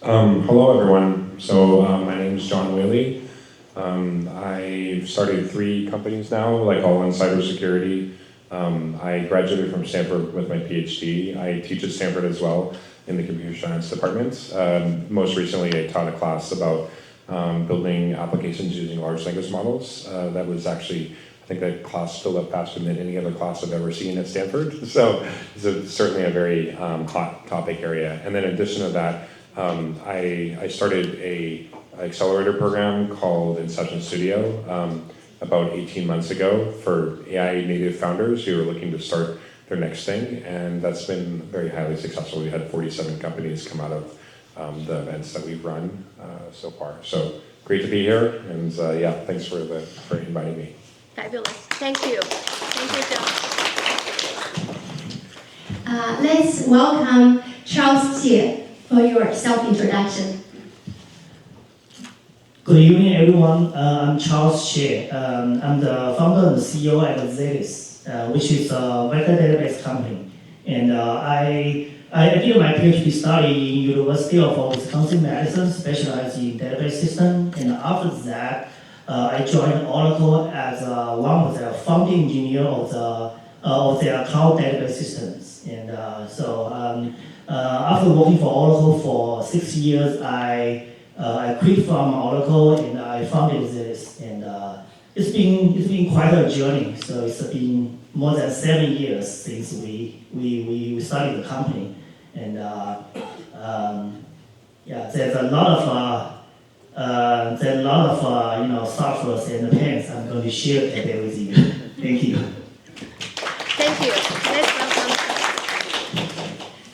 Hello, everyone. So my name is John Whaley. I've started 3 companies now, like all in cybersecurity. I graduated from Stanford with my PhD. I teach at Stanford as well in the computer science department. Most recently, I taught a class about building applications using large language models. That was actually, I think that class filled up faster than any other class I've ever seen at Stanford. So it's certainly a very hot topic area. And then in addition to that, I started a accelerator program called Inception Studio about 18 months ago for AI native founders who are looking to start their next thing, and that's been very highly successful. We had 47 companies come out of the events that we've run so far. So great to be here, and yeah, thanks for inviting me. Fabulous. Thank you. Thank you, John. Let's welcome Charles Xie for your self-introduction. Good evening, everyone. I'm Charles Xie. I'm the founder and CEO at HYSTA, which is a vector database company. And I did my PhD study in University of Wisconsin-Madison, specialized in database system. And after that, I joined Oracle as one of the founding engineer of their cloud database systems. And after working for Oracle for 6 years, I quit from Oracle and I founded this. And it's been quite a journey. So it's been more than 7 years since we started the company. And yeah, there's a lot of suffers and pains I'm going to share today with you. Thank you. Thank you. Let's welcome.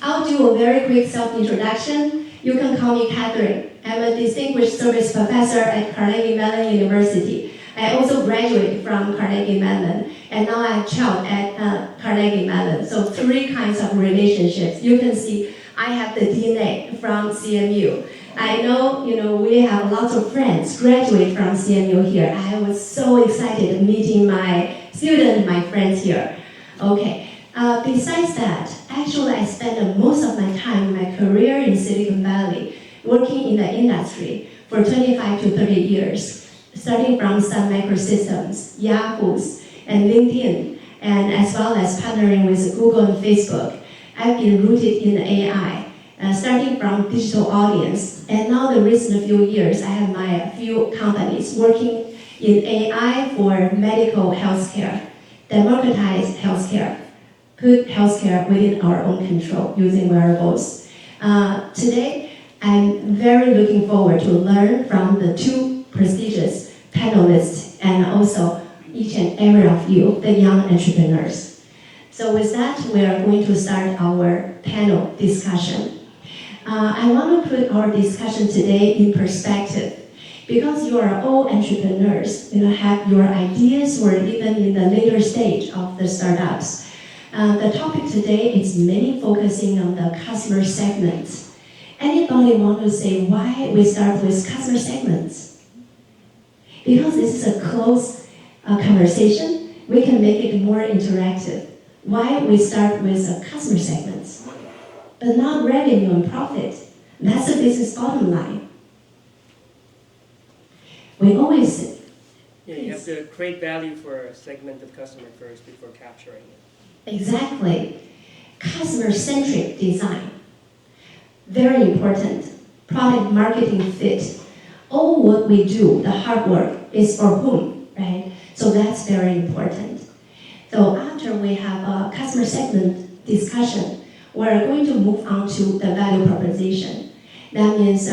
I'll do a very quick self-introduction. You can call me Catherine. I'm a distinguished service professor at Carnegie Mellon University. I also graduated from Carnegie Mellon, and now I'm child at Carnegie Mellon. So 3 kinds of relationships. You can see I have the DNA from CMU. I know, we have lots of friends graduate from CMU here. I was so excited meeting my students, my friends here. Okay. Besides that, actually I spent most of my time in my career in Silicon Valley, working in the industry for 25 to 30 years, starting from Sun Microsystems, Yahoo's, and LinkedIn, and as well as partnering with Google and Facebook. I've been rooted in AI, starting from digital audience, and now the recent few years I have my few companies working in AI for medical healthcare, democratize healthcare, put healthcare within our own control using wearables. Today, I'm very looking forward to learn from the 2 prestigious panelists and also each and every of you, the young entrepreneurs. So with that, we are going to start our panel discussion. I want to put our discussion today in perspective because you are all entrepreneurs, have your ideas or even in the later stage of the startups. The topic today is mainly focusing on the customer segments. Anybody want to say why we start with customer segments? Because this is a close conversation, we can make it more interactive. Why we start with customer segments, but not revenue and profit. That's the business bottom line. We always say, yeah, you have to create value for a segment of customer first before capturing it. Exactly. Customer-centric design. Very important. Product marketing fit. All what we do, the hard work, is for whom, right? So that's very important. So after we have a customer segment discussion, we're going to move on to the value proposition. That means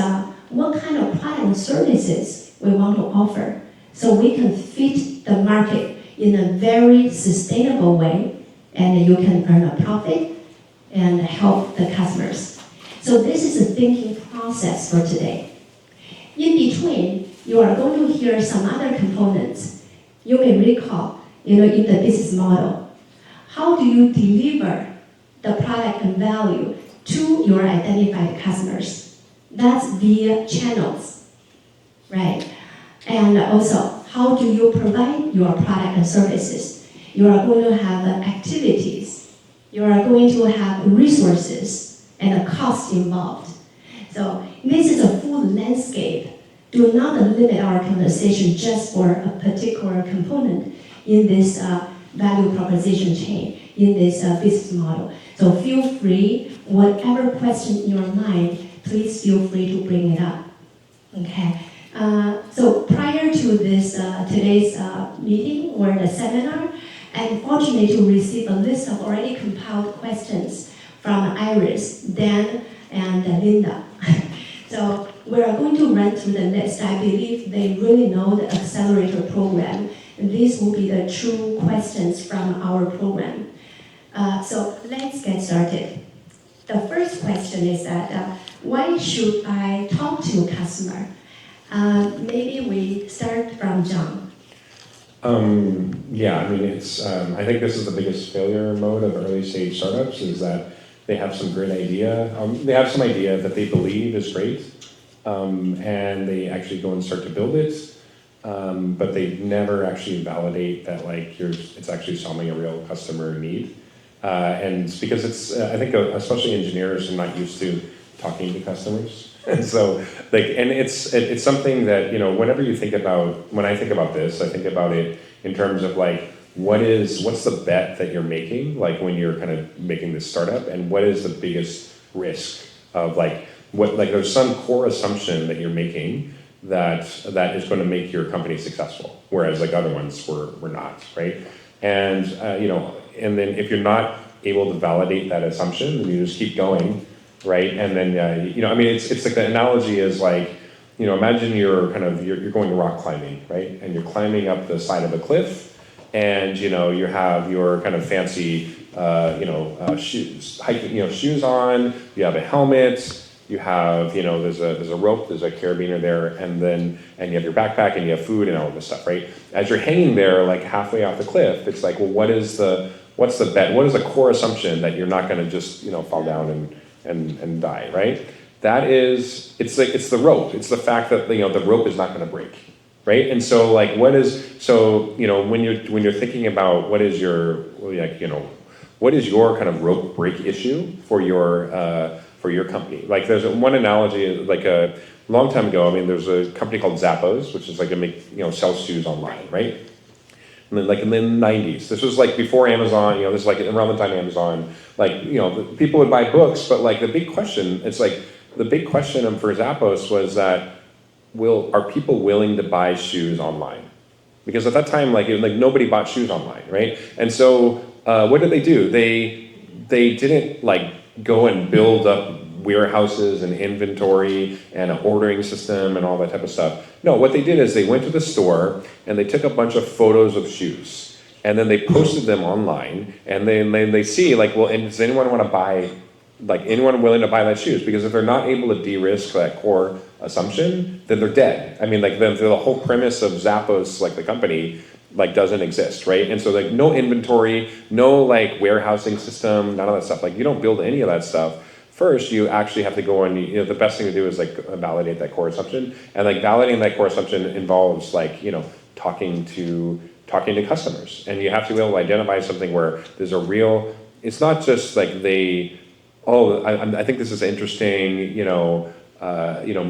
what kind of product and services we want to offer so we can fit the market in a very sustainable way and you can earn a profit and help the customers. So this is a thinking process for today. In between, you are going to hear some other components. You may recall, in the business model, how do you deliver the product and value to your identified customers? That's via channels, right? And also, how do you provide your product and services? You are going to have activities. You are going to have resources and a cost involved. So this is a full landscape. Do not limit our conversation just for a particular component in this value proposition chain, in this business model. So feel free, whatever question in your mind, please feel free to bring it up. Okay. So prior to this today's meeting or the seminar, I'm fortunate to receive a list of already compiled questions from Iris, Dan, and Linda. So we are going to run through the list. I believe they really know the accelerator program, and these will be the true questions from our program. So let's get started. The first question is that why should I talk to a customer? Maybe we start from John. Yeah, I mean, it's. I think this is the biggest failure mode of early stage startups is that they have some great idea. They have some idea that they believe is great, and they actually go and start to build it, but they never actually validate that it's actually solving a real customer need. And because it's, I think especially engineers are not used to talking to customers, and so and it's something that when I think about this, I think about it in terms of what's the bet that you're making, when you're kind of making this startup, and what is the biggest risk of there's some core assumption that you're making that is going to make your company successful, whereas other ones were not, right? And and then if you're not able to validate that assumption, then you just keep going, right? And then I mean it's like the analogy is imagine you're going rock climbing, right? And you're climbing up the side of a cliff, and you have your kind of fancy shoes, hiking shoes on. You have a helmet. You have there's a rope, there's a carabiner there, and you have your backpack and you have food and all of this stuff, right? As you're hanging there halfway off the cliff, it's well, what's the bet? What is the core assumption that you're not going to just fall down and die, right? That is, it's the rope. It's the fact that the rope is not going to break, right? And so when you're thinking about what is your kind of rope break issue for your company. There's one analogy, a long time ago, I mean, there's a company called Zappos, which is sells shoes online, right? And then in the 90s, this was before Amazon, this is around the time Amazon, people would buy books, but the big question, the big question for Zappos was that, are people willing to buy shoes online? Because at that time, nobody bought shoes online, right? And so what did they do? They didn't go and build up warehouses and inventory and an ordering system and all that type of stuff. No, what they did is they went to the store and they took a bunch of photos of shoes and then they posted them online, and then they see well, and does anyone want to buy, anyone willing to buy that shoes? Because if they're not able to de-risk that core assumption, then they're dead. I mean, the whole premise of Zappos, the company, doesn't exist, right? And so no inventory, no warehousing system, none of that stuff. You don't build any of that stuff. First, you actually have to go and the best thing to do is validate that core assumption, and validating that core assumption involves talking to customers, and you have to be able to identify something where there's a real. It's not just I think this is interesting,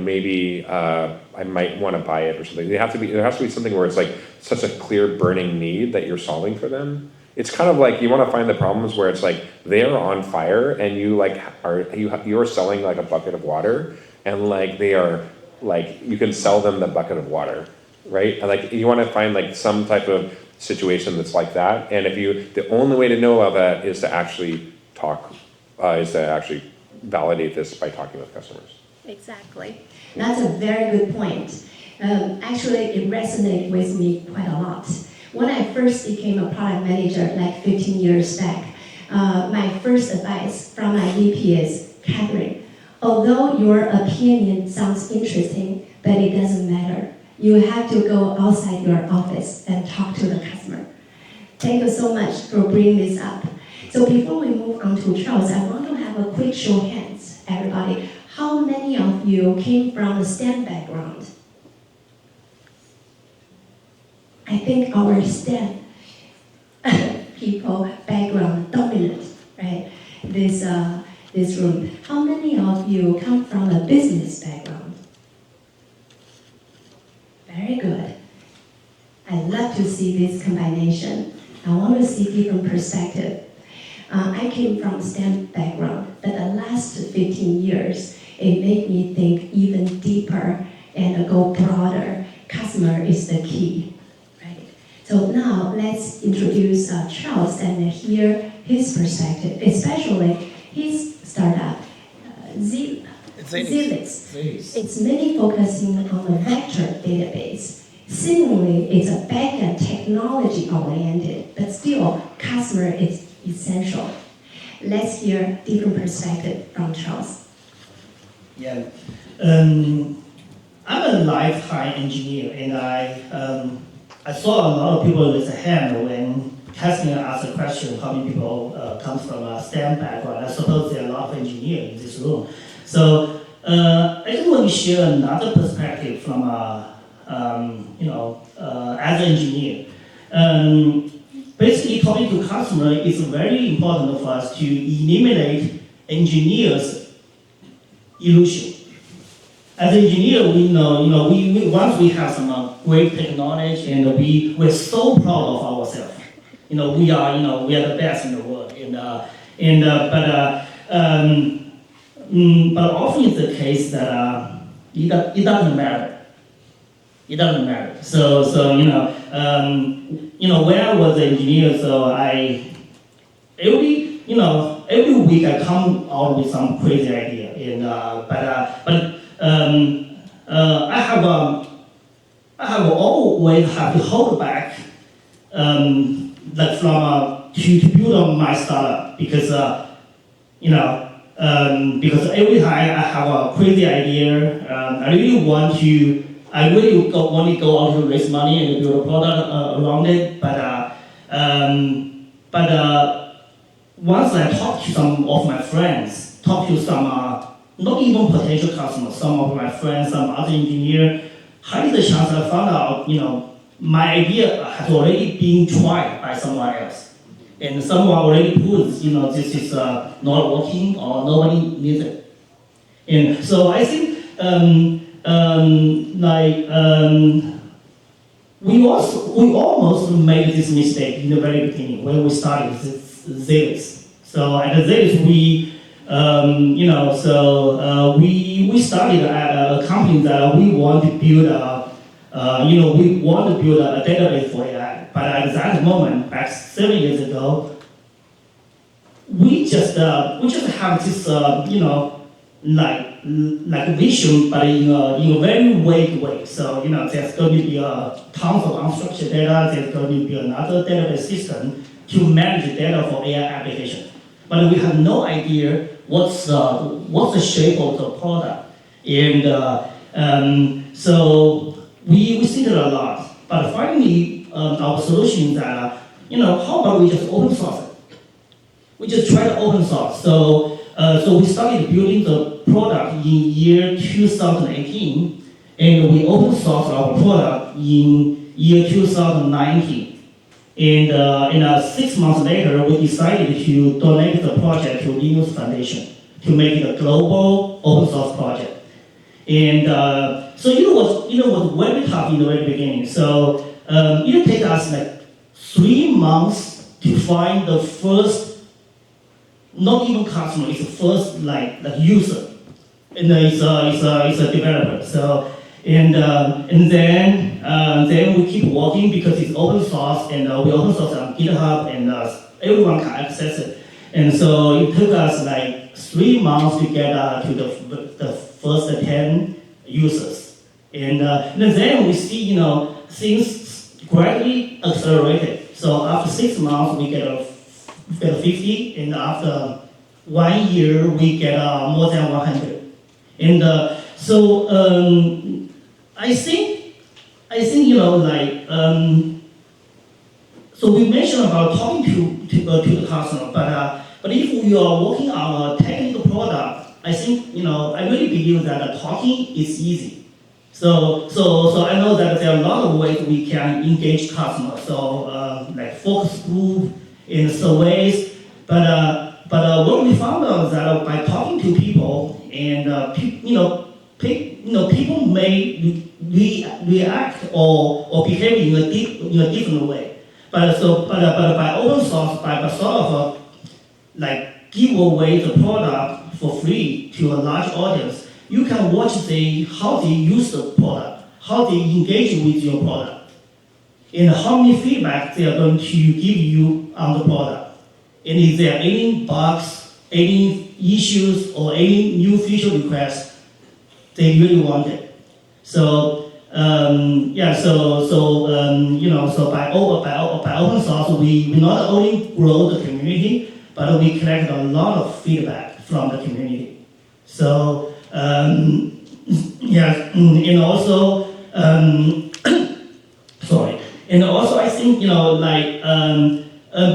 maybe I might want to buy it or something. There has to be something where it's such a clear burning need that you're solving for them. It's kind of you want to find the problems where it's they are on fire and you're selling a bucket of water, and they are you can sell them the bucket of water, right? You want to find some type of situation that's like that, and the only way to know about that is to actually talk, is to actually validate this by talking with customers. Exactly. That's a very good point. Actually, it resonated with me quite a lot. When I first became a product manager 15 years back, my first advice from my VP is, Catherine, although your opinion sounds interesting, but it doesn't matter. You have to go outside your office and talk to the customer. Thank you so much for bringing this up. So before we move on to Charles, I want to have a quick show of hands, everybody. How many of you came from a STEM background? I think our STEM people background dominant, right? This this room, how many of you come from a business background? Very good. I love to see this combination. I want to see different perspective. I came from STEM background, but the last 15 years, it made me think even deeper and go broader. Customer is the key, right? So now let's introduce Charles and hear his perspective, especially his startup, Xie. It's mainly focusing on the vector database. Seemingly, it's a back-end technology oriented, but still, customer is essential. Let's hear different perspective from Charles. Yeah, I'm a lifetime engineer, and I saw a lot of people raise a hand when Casimir asked a question, how many people come from a STEM background. I suppose there are a lot of engineers in this room. So I just want to share another perspective from as an engineer. Basically, talking to customer is very important for us to eliminate engineers' illusion. As an engineer, we know, we once we have some great technology, and we're so proud of ourselves. We are the best in the world. But often it's the case that it doesn't matter. It doesn't matter. So when I was an engineer, so every week I come out with some crazy idea, I have always have to hold back, to build up my startup because every time I have a crazy idea, I really want to go out to raise money and build a product around it. But once I talk to some of my friends, talk to some not even potential customers, some of my friends, some other engineer, highly the chance I found out, my idea has already been tried by someone else. And someone already proves, this is not working or nobody needs it. And so I think, we almost made this mistake in the very beginning when we started Xie. So at Xie, we started at a company that we want to build a database for AI. But at that moment, back 7 years ago, we just have this vision, but in a very vague way. So there's going to be tons of unstructured data. There's going to be another database system to manage data for AI application. But we have no idea what's the shape of the product. And so we think a lot. But finally, our solution is that how about we just open source it? We just try to open source. So we started building the product in year 2018, and we open sourced our product in year 2019. And 6 months later, we decided to donate the project to Linux Foundation to make it a global open source project. And so it was very tough in the very beginning. So it took us 3 months to find the first, not even customer, it's the first user, and it's a developer. So and then we keep working because it's open source, and we open source on GitHub, and everyone can access it. And so it took us 3 months to get to the first 10 users, and then we see things gradually accelerated. So after 6 months, we get 50, and after 1 year, we get more than 100. And so I think so we mentioned about talking to the customer, but if we are working on a technical product, I think I really believe that talking is easy. So I know that there are a lot of ways we can engage customers. So focus group, in surveys, but But what we found out is that by talking to people, and people may react or behave in a different way. But by open source, by sort of like give away the product for free to a large audience, you can watch how they use the product, how they engage with your product, and how many feedback they are going to give you on the product. And if there are any bugs, any issues, or any new feature requests, they really want it. So so by open source, we not only grow the community, but we collect a lot of feedback from the community. So and also sorry, and also I think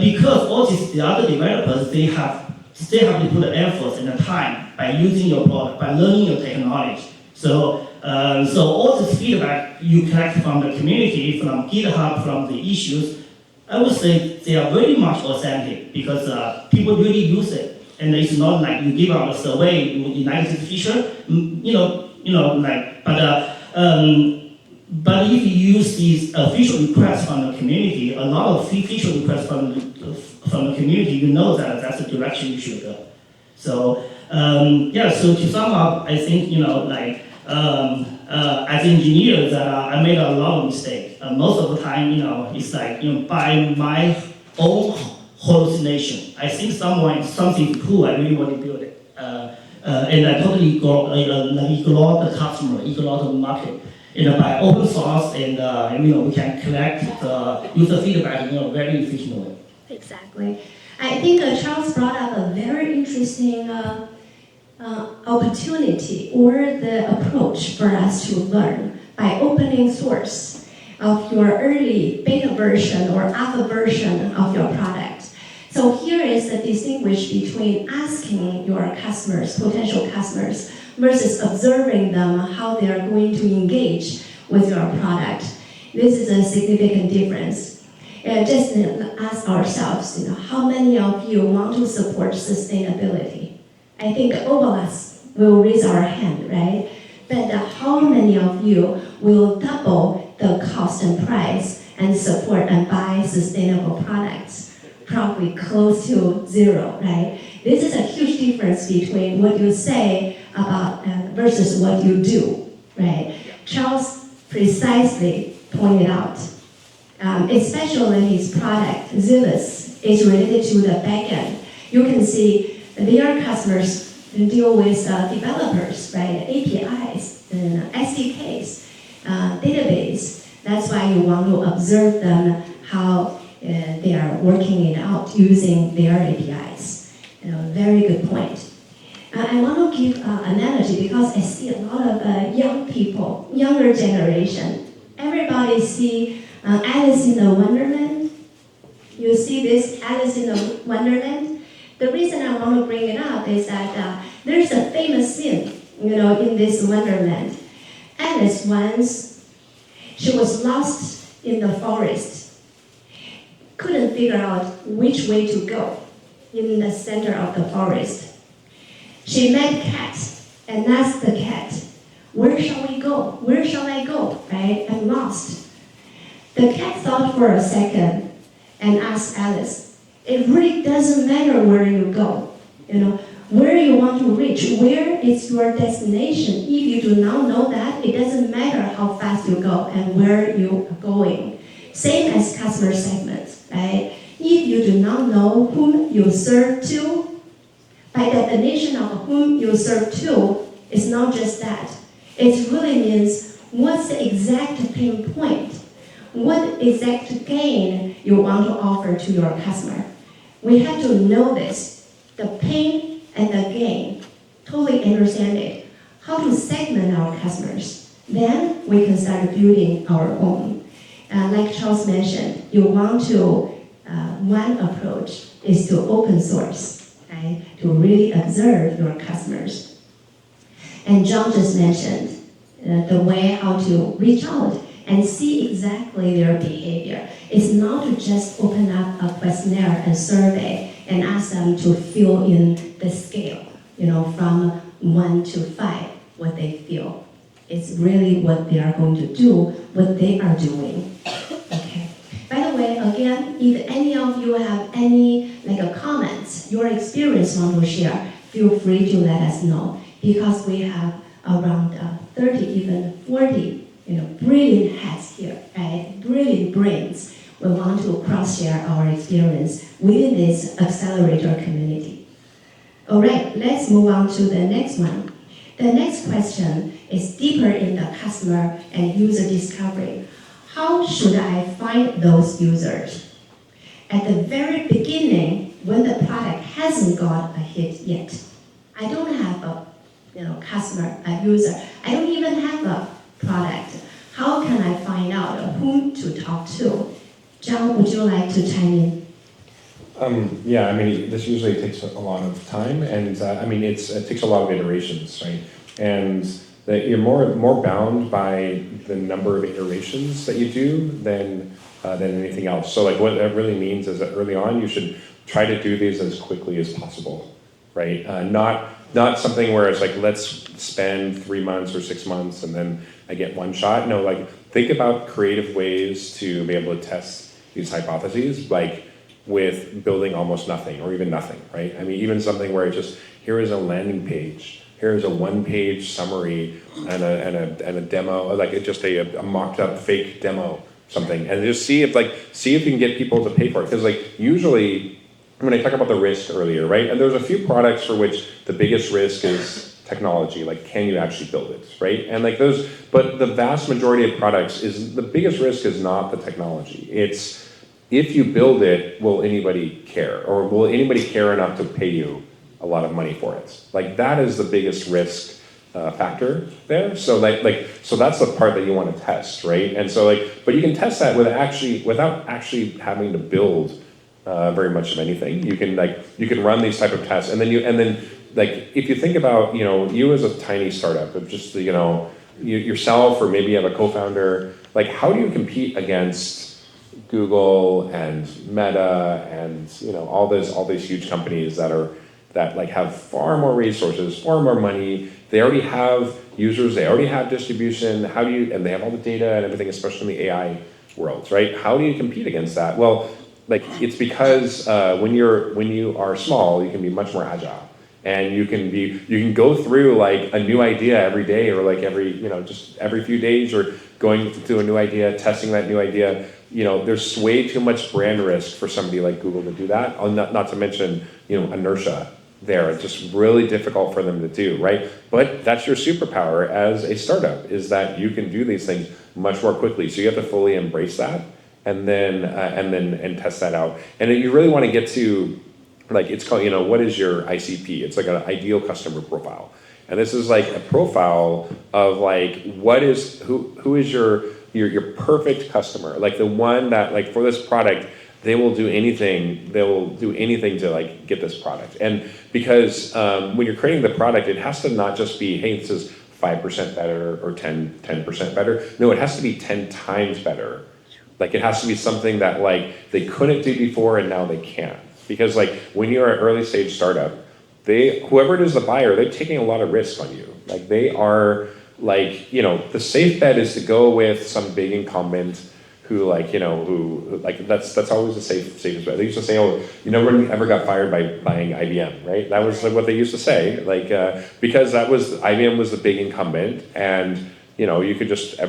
because all the other developers they have to put the effort and the time by using your product, by learning your technology. So all this feedback you collect from the community, from GitHub, from the issues, I would say they are very much authentic because people really use it, and it's not like you give out a survey, you like this feature, but if you use these feature requests from the community, a lot of feature requests from the community, you know that that's the direction you should go. So so to sum up, I think as engineers, I made a lot of mistakes. Most of the time, it's like by my own hallucination. I think something cool, I really want to build it, and I totally ignore the customer, ignore the market. By open source, and we can collect the user feedback in a very efficient way. Exactly. I think Charles brought up a very interesting opportunity or the approach for us to learn by opening source of your early beta version or alpha version of your product. So here is the distinguish between asking your customers, potential customers, versus observing them, how they are going to engage with your product. This is a significant difference. Just ask ourselves, how many of you want to support sustainability? I think all of us will raise our hand, right? But how many of you will double the cost and price and support and buy sustainable products? Probably close to zero, right? This is a huge difference between what you say about versus what you do, right? Charles precisely pointed out, especially his product, Zealous, is related to the backend. You can see their customers deal with developers, right? APIs, SDKs, database. That's why you want to observe them, how they are working it out using their APIs. Very good point. I want to give an analogy because I see a lot of young people, younger generation. Everybody see Alice in the Wonderland. You see this Alice in the Wonderland? The reason I want to bring it up is that there's a famous scene, in this Wonderland. Alice once, she was lost in the forest, couldn't figure out which way to go in the center of the forest. She met a cat and asked the cat, "Where shall we go? Where shall I go?" Right? I'm lost. The cat thought for a second and asked Alice, "It really doesn't matter where you go. Where you want to reach, where is your destination? If you do not know that, it doesn't matter how fast you go and where you are going." Same as customer segments, right? If you do not know whom you serve to, by definition of whom you serve to, it's not just that. It really means what's the exact pain point, what exact gain you want to offer to your customer. We have to know this, the pain and the gain, totally understand it, how to segment our customers. Then we can start building our own. Like Charles mentioned, you want to, one approach is to open source, right? To really observe your customers. And John just mentioned the way how to reach out and see exactly their behavior. It's not to just open up a questionnaire and survey and ask them to fill in the scale, from 1 to 5, what they feel. It's really what they are going to do, what they are doing. Okay. By the way, again, if any of you have any comments, your experience want to share, feel free to let us know, because we have around 30, even 40, brilliant heads here, right? Brilliant brains. We want to cross-share our experience within this accelerator community. All right, let's move on to the next one. The next question is deeper in the customer and user discovery. How should I find those users? At the very beginning, when the product hasn't got a hit yet, I don't have a customer, a user. I don't even have a product. How can I find out whom to talk to? John, would you like to chime in? Yeah, this usually takes a lot of time, and it takes a lot of iterations, right? And that you're more bound by the number of iterations that you do than anything else. So what that really means is that early on you should try to do these as quickly as possible, right? Not something where it's let's spend 3 months or 6 months and then I get one shot. No, think about creative ways to be able to test these hypotheses, with building almost nothing or even nothing, right? Even something where it's just, here is a landing page, here is a one-page summary and a demo, just a mocked up fake demo, something, and just see if you can get people to pay for it. Because usually, when I talked about the risk earlier, right? And there's a few products for which the biggest risk is technology, can you actually build it, right? And but the vast majority of products the biggest risk is not the technology. It's, if you build it, will anybody care? Or will anybody care enough to pay you a lot of money for it? That is the biggest risk factor there. So so that's the part that you want to test, right? And so but you can test that without actually having to build very much of anything. You can run these type of tests, and then if you think about you as a tiny startup of just yourself, or maybe you have a co-founder, how do you compete against Google and Meta and all these huge companies that have far more resources, far more money? They already have users, they already have distribution. And they have all the data and everything, especially in the AI world, right? How do you compete against that? Well, it's because when you are small, you can be much more agile, and you can go through a new idea every day, or just every few days, or going through a new idea, testing that new idea. There's way too much brand risk for somebody like Google to do that. Not to mention, inertia there. It's just really difficult for them to do, right? But that's your superpower as a startup, is that you can do these things much more quickly. So you have to fully embrace that, and then test that out. And you really want to get to, it's called, what is your ICP? It's an ideal customer profile. And this is a profile of who is your perfect customer, the one that for this product, they will do anything to get this product. And because when you're creating the product, it has to not just be, hey, this is 5% better or 10% better. No, it has to be 10 times better. It has to be something that they couldn't do before and now they can. Because when you're an early stage startup, whoever it is the buyer, they're taking a lot of risk on you. They are the safe bet is to go with some big incumbent who that's always the safest bet. They used to say, oh, you never ever got fired by buying IBM, right? That was what they used to say, because IBM was the big incumbent, and everyone could just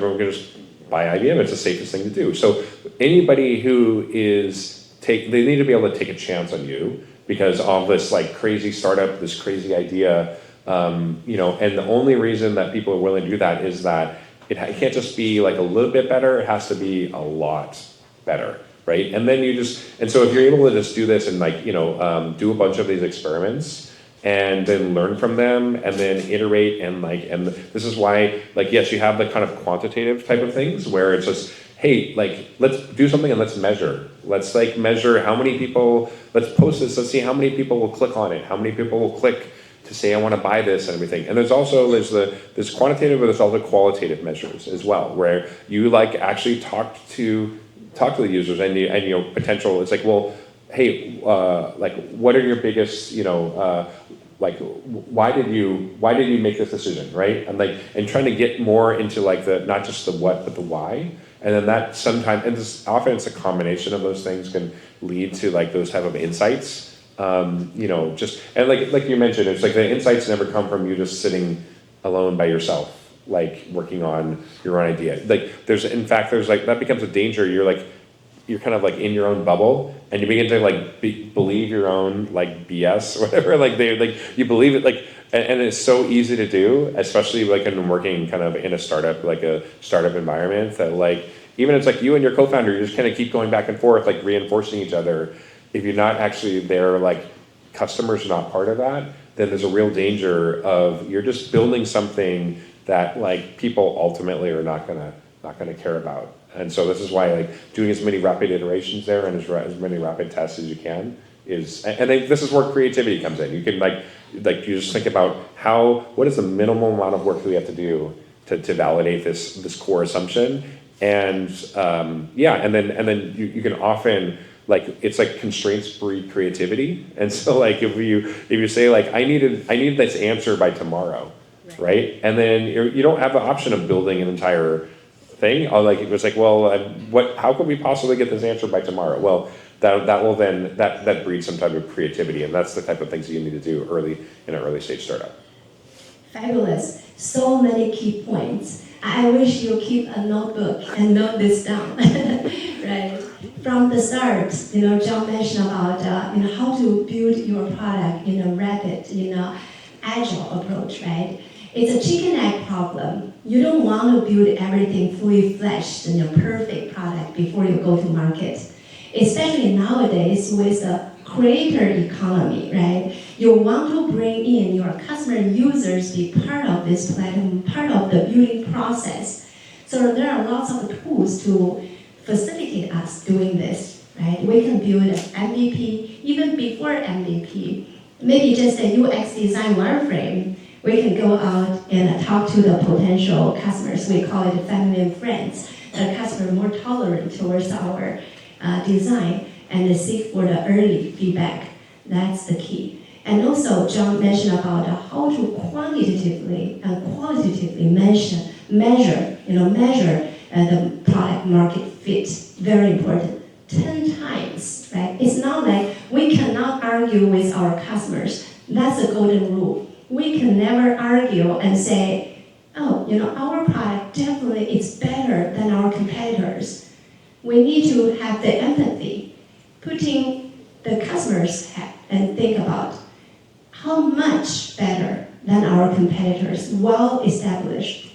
buy IBM. It's the safest thing to do. So anybody who they need to be able to take a chance on you, because of this crazy startup, this crazy idea, and the only reason that people are willing to do that is that it can't just be a little bit better, it has to be a lot better, right? And then so if you're able to just do this and do a bunch of these experiments and then learn from them and then iterate and this is why, yes, you have the kind of quantitative type of things where it's just, hey, let's do something and let's measure. Let's measure how many people, let's post this, let's see how many people will click on it, how many people will click to say, I want to buy this and everything. And there's quantitative, but there's also qualitative measures as well, where you actually talk to the users and potential. It's hey, like, what are your biggest, like, why did you make this decision, right? And like, and trying to get more into like the, not just the what, but the why. And then that sometimes, and often it's a combination of those things can lead to like those type of insights. Just, and like you mentioned, it's like the insights never come from you just sitting alone by yourself, like working on your own idea. Like there's like, that becomes a danger. You're kind of like in your own bubble, and you begin to like believe your own like BS or whatever. Like you believe it, like, and it's so easy to do, especially like in working kind of in a startup, like a startup environment, that like even it's like you and your co-founder, you just kind of keep going back and forth, like reinforcing each other. If you're not actually there, like customers are not part of that, then there's a real danger of you're just building something that like people ultimately are not gonna care about. And so this is why like doing as many rapid iterations there and as many rapid tests as you can is, and this is where creativity comes in. You can like you just think about what is the minimal amount of work that we have to do to validate this core assumption, and and then you can often like, it's like constraints breed creativity. And so like if you say like I need this answer by tomorrow, right? And then you don't have the option of building an entire thing. Or like it was like, well, how could we possibly get this answer by tomorrow? Well, that breeds some type of creativity, and that's the type of things that you need to do in an early stage startup. Fabulous. So many key points. I wish you keep a notebook and note this down. Right? From the start, John mentioned about how to build your product in a rapid, agile approach, right? It's a chicken egg problem. You don't want to build everything fully fleshed and a perfect product before you go to market. Especially nowadays with the creator economy, right? You want to bring in your customer users be part of this platform, part of the building process. So there are lots of tools to facilitate us doing this, right? We can build an MVP, even before MVP. Maybe just a UX design wireframe. We can go out and talk to the potential customers. We call it family and friends. The customer more tolerant towards our design and seek for the early feedback. That's the key. And also, John mentioned about how to quantitatively and qualitatively measure the product market fit. Very important. 10 times, right? It's not like we cannot argue with our customers. That's the golden rule. We can never argue and say, our product definitely is better than our competitors. We need to have the empathy, putting the customer's head and think about how much better than our competitors, well established.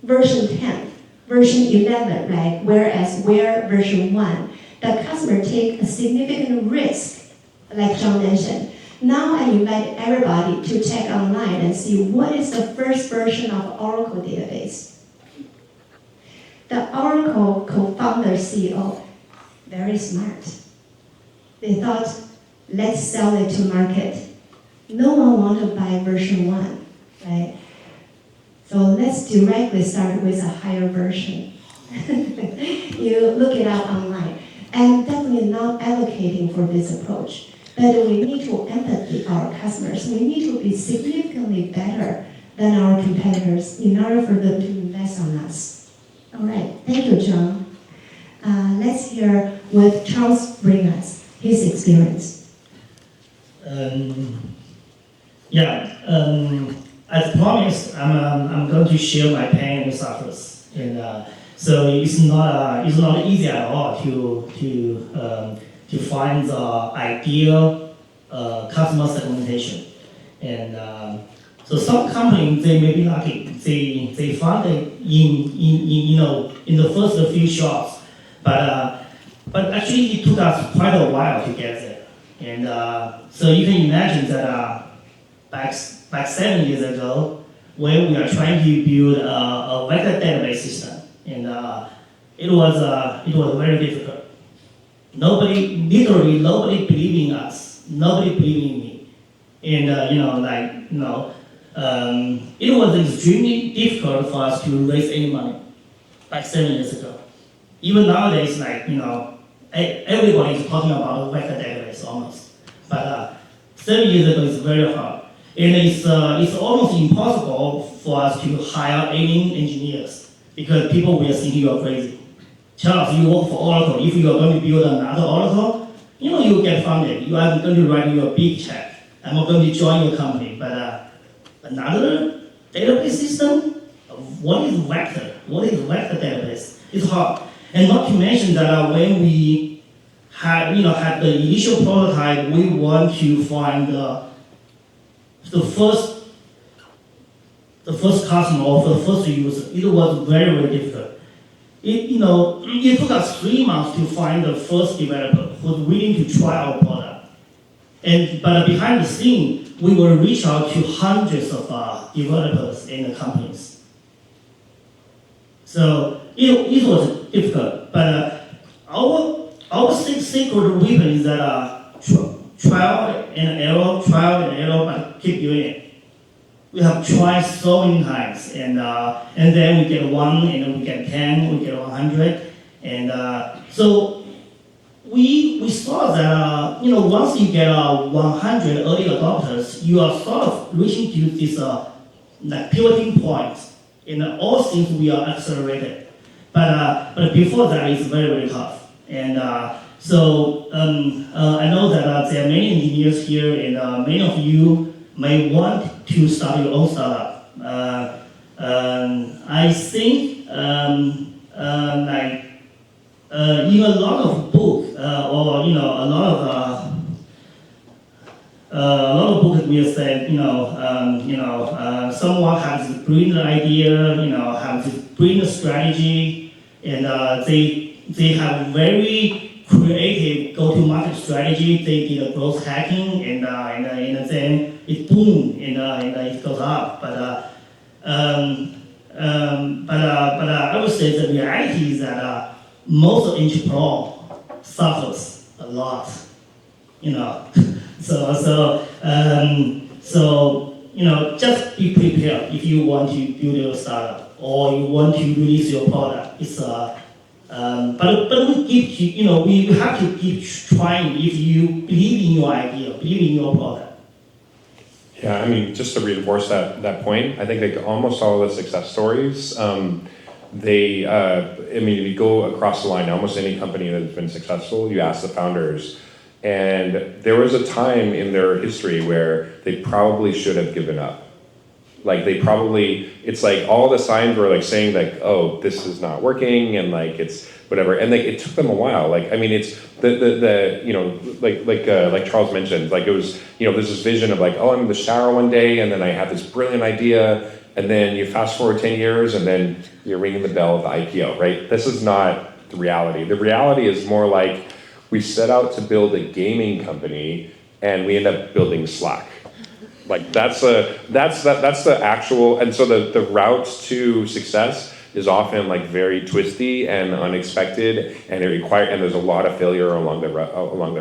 Version 10, version 11, right? Whereas we're version 1, the customer take a significant risk, like John mentioned. Now I invite everybody to check online and see what is the first version of Oracle database. The Oracle co-founder CEO, very smart. They thought, let's sell it to market. No one want to buy version 1, right? So let's directly start with a higher version. You look it up online. And definitely not advocating for this approach. But we need to empathy our customers. We need to be significantly better than our competitors in order for them to invest on us. All right, thank you, John. Let's hear what Charles brings us, his experience. As promised, I'm going to share my pain and suffers, and so it's not easy at all to find the ideal customer segmentation, and so some companies they may be lucky, they find it in the first few shops, but actually it took us quite a while to get there, and so you can imagine that back 7 years ago, when we are trying to build a vector database system, and it was very difficult. Nobody believed in us. Nobody believed in me, and it was extremely difficult for us to raise any money back 7 years ago. Even nowadays, everybody is talking about a vector database almost. But 7 years ago, it's very hard. And it's almost impossible for us to hire any engineers because people will think you are crazy. Charles, you work for Oracle. If you are going to build another Oracle, you get funded. You are going to write you a big check. I'm not going to join your company. But another database system? What is vector? What is vector database? It's hard. And not to mention that when we had the initial prototype, we want to find the first customer or the first user. It was very, very difficult. It took us 3 months to find the first developer who was willing to try our product. But behind the scene, we will reach out to hundreds of developers in the companies. So it was difficult, but our secret weapon is that trial and error, but keep doing it. We have tried so many times, and then we get 1, and then we get 10, we get 100, and so we saw that once you get 100 early adopters, you are sort of reaching to this pivoting point, and all things we are accelerated. But before that, it's very, very tough. And so I know that there are many engineers here, and many of you may want to start your own startup. I think in a lot of books or a lot of books will say someone has a brilliant idea, has a brilliant strategy, and they have very creative go-to-market strategy. They did a growth hacking, and then it boom, and it goes up. But I would say the reality is that most entrepreneurs suffers a lot, So just be prepared if you want to build your startup or you want to release your product. It's but we have to keep trying if you believe in your idea, believe in your product. Yeah, I mean, just to reinforce that point, I think like almost all of the success stories, if you go across the line, almost any company that has been successful, you ask the founders, and there was a time in their history where they probably should have given up. Like it's like all the signs were like saying like, oh, this is not working, and like it's whatever, and like it took them a while. Like I mean, it's like Charles mentioned, like it was there's this vision of like, oh, I'm in the shower one day, and then I have this brilliant idea, and then you fast forward 10 years, and then you're ringing the bell of the IPO, right? This is not the reality. The reality is more like we set out to build a gaming company, and we end up building Slack. Like that's the actual, and so the route to success is often like very twisty and unexpected, and there's a lot of failure along the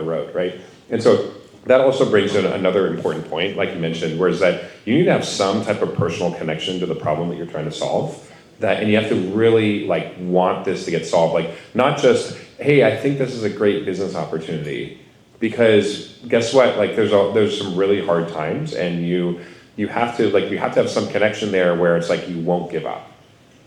road, right? And so that also brings in another important point, like you mentioned, where is that you need to have some type of personal connection to the problem that you're trying to solve. And you have to really like want this to get solved. Like not just, hey, I think this is a great business opportunity. Because guess what? Like there's some really hard times, and you have to have some connection there where it's like you won't give up,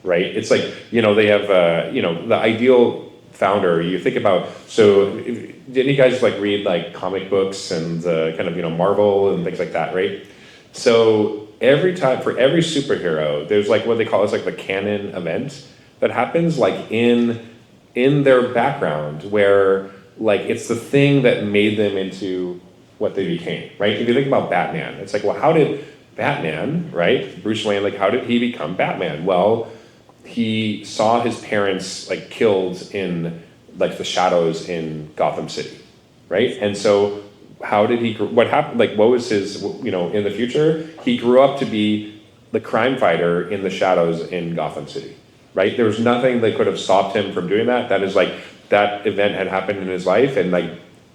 right? It's like they have the ideal founder. You think about did you guys like read like comic books and kind of Marvel and things like that, right? So every time for every superhero, there's like what they call like the canon event that happens like in their background where. Like it's the thing that made them into what they became, right? If you think about Batman, it's like, well, how did Batman, right? Bruce Wayne, like how did he become Batman? Well, he saw his parents like killed in like the shadows in Gotham City, right? And so how did he, what happened, like what was his, in the future? He grew up to be the crime fighter in the shadows in Gotham City, right? There was nothing that could have stopped him from doing that. That is like, that event had happened in his life, and like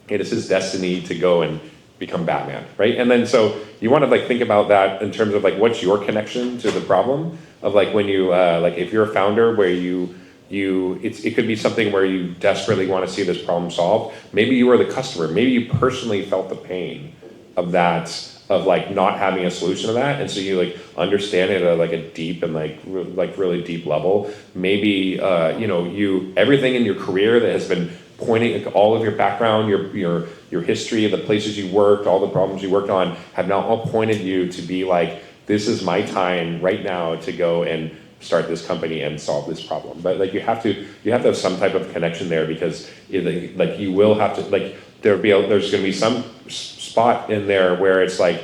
it is his destiny to go and become Batman, right? And then so you want to like think about that in terms of like what's your connection to the problem of like when you like if you're a founder where you it could be something where you desperately want to see this problem solved. Maybe you are the customer. Maybe you personally felt the pain of that, of like not having a solution to that, and so you like understand it at like a deep and like really deep level. Maybe you everything in your career that has been pointing, like, all of your background, your history, the places you worked, all the problems you worked on, have now all pointed you to be like, this is my time right now to go and start this company and solve this problem. But like you have to have some type of connection there, because like you will have to, like, there's going to be some spot in there where it's like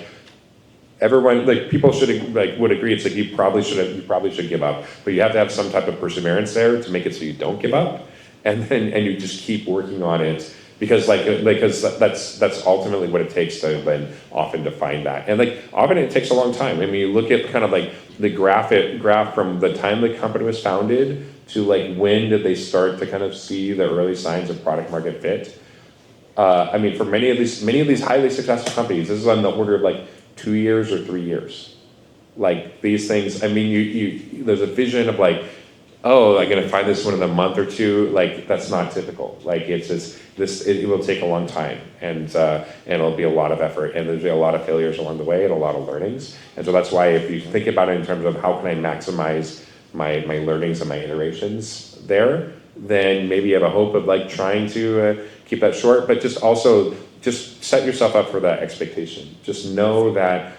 everyone, like people should like would agree, it's like you probably should give up, but you have to have some type of perseverance there to make it so you don't give up, and you just keep working on it, because that's ultimately what it takes to then often to find that. And like often it takes a long time. I mean, you look at kind of like the graph from the time the company was founded to like when did they start to kind of see the early signs of product market fit. I mean, for many of these highly successful companies, this is on the order of like 2 years or 3 years. Like these things, I mean, you there's a vision of like, oh, I'm gonna find this one in a month or two. Like that's not typical. Like it's just it will take a long time, and it'll be a lot of effort, and there'll be a lot of failures along the way and a lot of learnings. And so that's why if you think about it in terms of how can I maximize my learnings and my iterations there, then maybe you have a hope of like trying to keep that short, but just also just set yourself up for that expectation. Just know that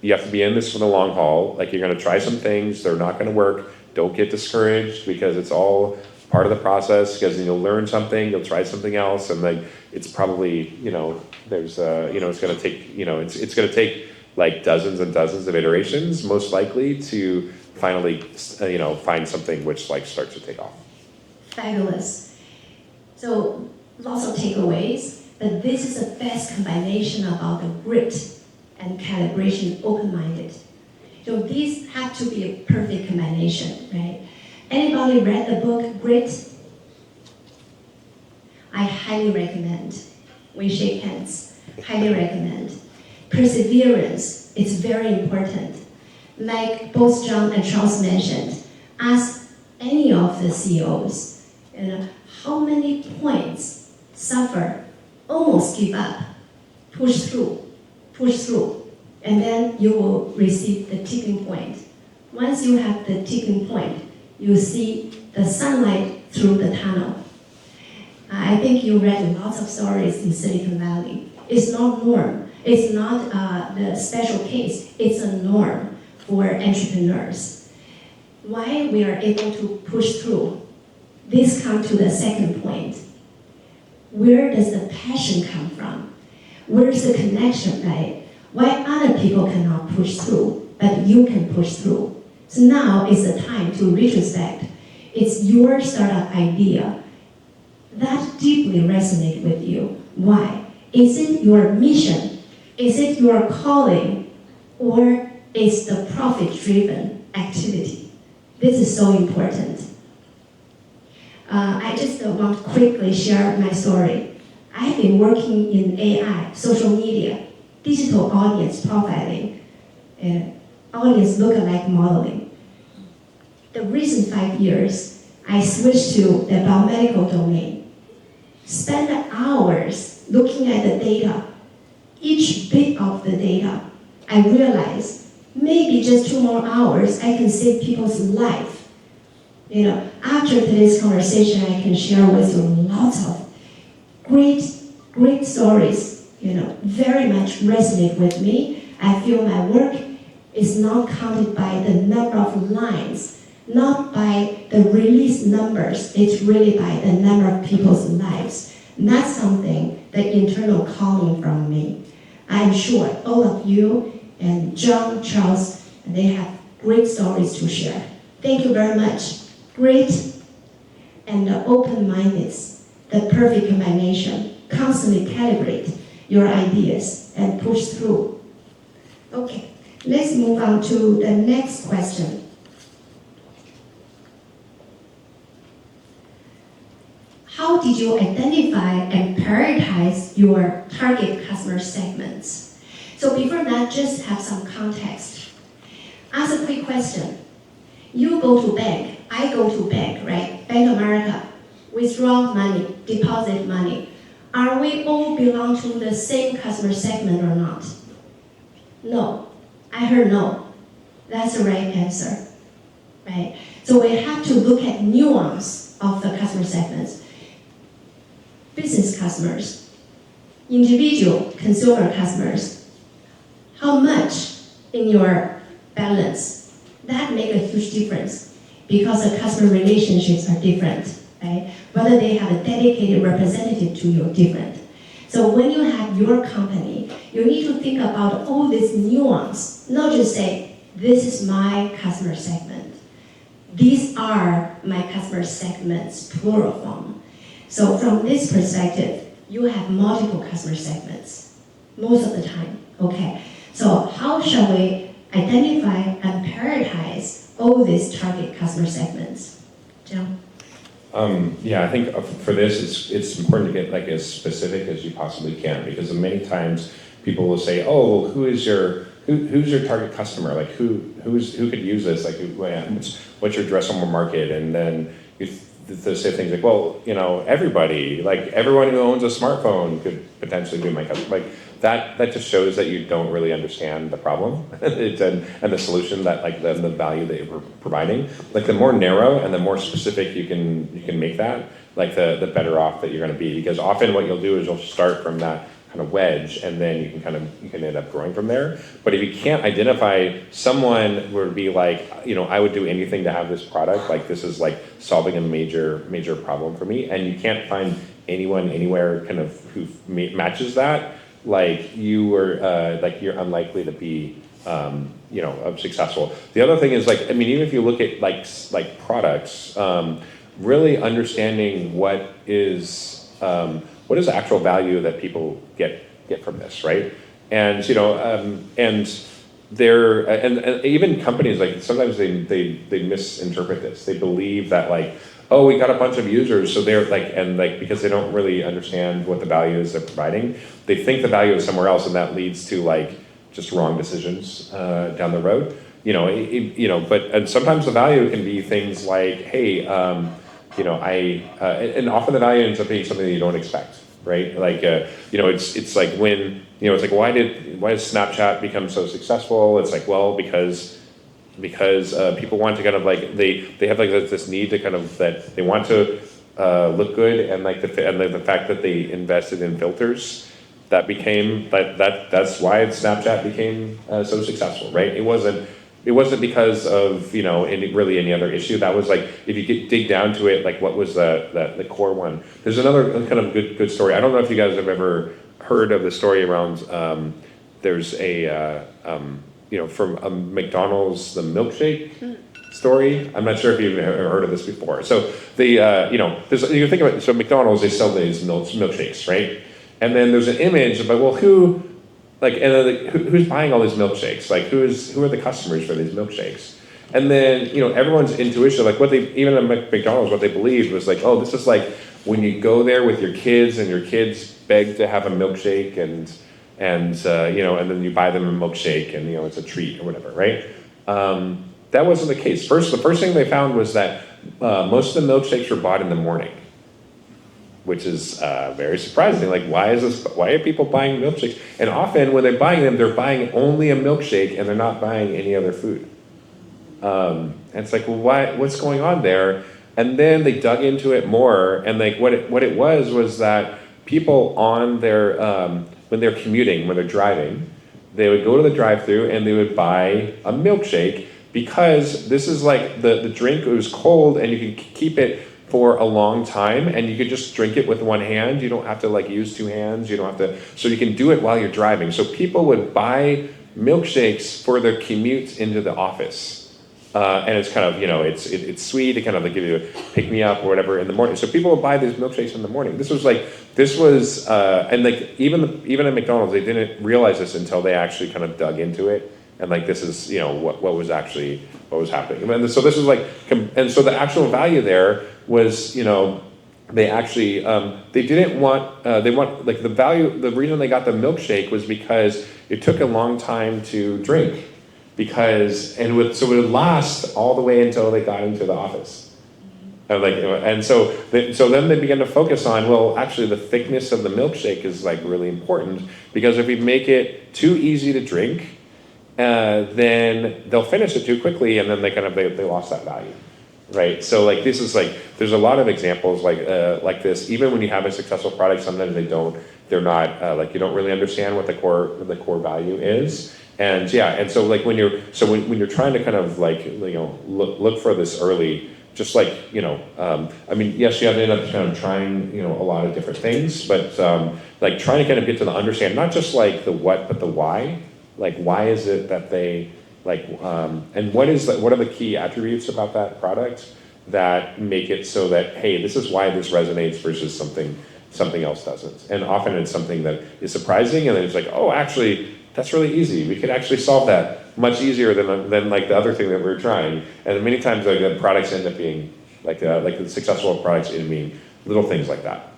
you have to be in this for the long haul. Like you're gonna try some things, they're not gonna work. Don't get discouraged, because it's all part of the process, because you'll learn something, you'll try something else, and like it's probably, there's it's gonna take, it's gonna take like dozens and dozens of iterations, most likely, to finally, find something which like starts to take off. Fabulous. So lots of takeaways, but this is the best combination about the grit and calibration, open-minded. So these have to be a perfect combination, right? Anybody read the book Grit? I highly recommend. We shake hands. Highly recommend. Perseverance is very important. Like both John and Charles mentioned, ask any of the CEOs, how many points suffer, almost give up, push through, and then you will receive the tipping point. Once you have the tipping point, you see the sunlight through the tunnel. I think you read lots of stories in Silicon Valley. It's not norm. It's not the special case. It's a norm for entrepreneurs. Why we are able to push through? This comes to the second point. Where does the passion come from? Where's the connection, right? Why other people cannot push through, but you can push through? So now is the time to retrospect. It's your startup idea that deeply resonates with you. Why? Is it your mission? Is it your calling? Or is the profit-driven activity? This is so important. I just want to quickly share my story. I've been working in AI, social media, digital audience profiling, audience lookalike modeling. The recent 5 years, I switched to the biomedical domain. Spend hours looking at the data. Each bit of the data, I realized maybe just 2 more hours, I can save people's life. After today's conversation, I can share with you lots of great stories, very much resonate with me. I feel my work is not counted by the number of lines, not by the release numbers. It's really by the number of people's lives. And that's something, the internal calling from me. I'm sure all of you and John, Charles, they have great stories to share. Thank you very much. Great and open-mindedness, the perfect combination. Constantly calibrate your ideas and push through. Okay, let's move on to the next question. How did you identify and prioritize your target customer segments? So before that, just have some context. Ask a quick question. You go to bank, I go to bank, right? Bank of America, withdraw money, deposit money. Are we all belong to the same customer segment or not? No. I heard no. That's the right answer, right? So we have to look at nuance of the customer segments. Business customers, individual consumer customers, how much in your balance? That makes a huge difference because the customer relationships are different, right? Whether they have a dedicated representative to you, different. So when you have your company, you need to think about all this nuance, not just say, this is my customer segment. These are my customer segments, plural form. So from this perspective, you have multiple customer segments, most of the time, okay? So how shall we identify and prioritize all these target customer segments? John? Yeah, I think for this, it's important to get like as specific as you possibly can, because many times people will say, "Oh, who's your target customer? Like who could use this? Like what's your addressable market?" And then they say things like, "Well, everybody, like everyone who owns a smartphone could potentially be my customer." Like that just shows that you don't really understand the problem and the solution that like the value that you're providing. Like the more narrow and the more specific you can make that, like the better off that you're going to be. Because often what you'll do is you'll start from that kind of wedge, and then you can end up growing from there. But if you can't identify someone would be like, I would do anything to have this product, like this is like solving a major problem for me, and you can't find anyone anywhere kind of who matches that, like you're unlikely to be successful. The other thing is even if you look at like products, really understanding what is the actual value that people get from this, right? And even companies, like sometimes they misinterpret this. They believe that like, oh, we got a bunch of users, so they're because they don't really understand what the value is they're providing, they think the value is somewhere else, and that leads to like just wrong decisions down the road. But sometimes the value can be things like, hey, and often the value ends up being something that you don't expect, right? Like, it's like when, it's like, why did Snapchat become so successful? It's like, well, because people want to kind of like, they have like this need to kind of, that they want to look good, and like the fact that they invested in filters, that's why Snapchat became so successul, right? It wasn't because of any other issue. That was like, if you dig down to it, like what was the core one. There's another kind of good story. I don't know if you guys have ever heard of the story around. There's a from a McDonald's, the milkshake story. I'm not sure if you've ever heard of this before. So you think about it, so McDonald's, they sell these milkshakes, right? And then there's an image about, well, who's buying all these milkshakes? Like who are the customers for these milkshakes? And then everyone's intuition, like even at McDonald's, what they believed was like, oh, this is like when you go there with your kids and your kids beg to have a milkshake, and then you buy them a milkshake, and it's a treat or whatever, right? That wasn't the case. The first thing they found was that most of the milkshakes were bought in the morning, which is very surprising. Like, why are people buying milkshakes? And often when they're buying them, they're buying only a milkshake, and they're not buying any other food. And it's like, well, what's going on there? And then they dug into it more, and like what it was that people on their when they're commuting, when they're driving, they would go to the drive-thru and they would buy a milkshake, because this is like the drink, it was cold, and you can keep it for a long time, and you could just drink it with one hand. You don't have to like use two hands. You don't have to, so you can do it while you're driving. So people would buy milkshakes for their commute into the office. And it's kind of, it's sweet to kind of like give you a pick me up or whatever in the morning. So people would buy these milkshakes in the morning. This was and like even at McDonald's, they didn't realize this until they actually kind of dug into it. And like, this is, what was happening. And so this was like, and so the actual value there was, they actually, they didn't want, they want, like the reason they got the milkshake was because it took a long time to drink. So it would last all the way until they got into the office. So then they began to focus on, well, actually the thickness of the milkshake is like really important, because if we make it too easy to drink, then they'll finish it too quickly, and then they lost that value, right? So like this is like, there's a lot of examples like this. Even when you have a successful product, sometimes they're not like, you don't really understand what the core value is. And so like when you're trying to kind of like, look for this early, just like, I mean, yes, you have to end up kind of trying, a lot of different things, but like trying to kind of get to the understand, not just like the what, but the why. Like, why is it that they like, and what are the key attributes about that product that make it so that, hey, this is why this resonates versus something else doesn't. And often it's something that is surprising, and then it's like, oh, actually, that's really easy. We could actually solve that much easier than like the other thing that we're trying. And many times like, the products end up being like the successful products end up being little things like that.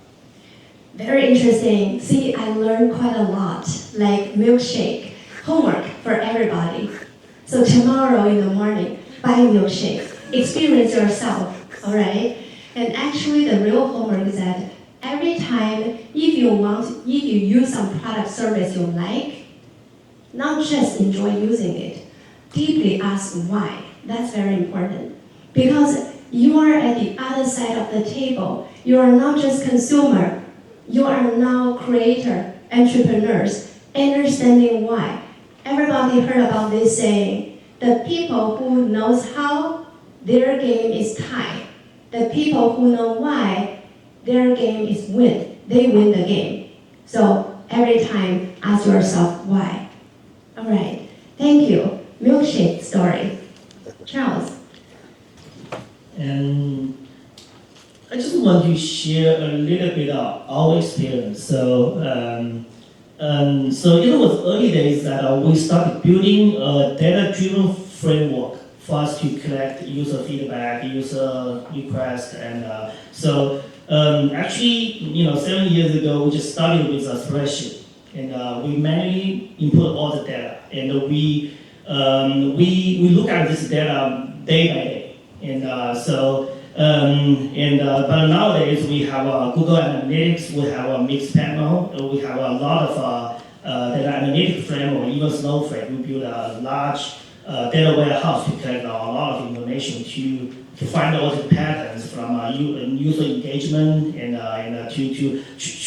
Very interesting. See, I learned quite a lot, like milkshake, homework for everybody. So tomorrow in the morning, buy milkshake, experience yourself, all right? And actually the real homework is that every time, if you use some product service you like, not just enjoy using it, deeply ask why. That's very important. Because you are at the other side of the table. You are not just consumer. You are now creator, entrepreneurs, understanding why. Everybody heard about this saying, the people who knows how, their game is tied. The people who know why, their game is win. They win the game. So every time, ask yourself why. All right, thank you. Milkshake story. Charles. And I just want to share a little bit of our experience. So it was early days that we started building a data-driven framework for us to collect user feedback, user requests, and actually, 7 years ago, we just started with a spreadsheet. And we manually input all the data, and we look at this data day by day. And but nowadays we have Google Analytics, we have a mixed panel, we have a lot of data analytic framework, even Snowflake. We build a large data warehouse to collect a lot of information to find all the patterns from user engagement and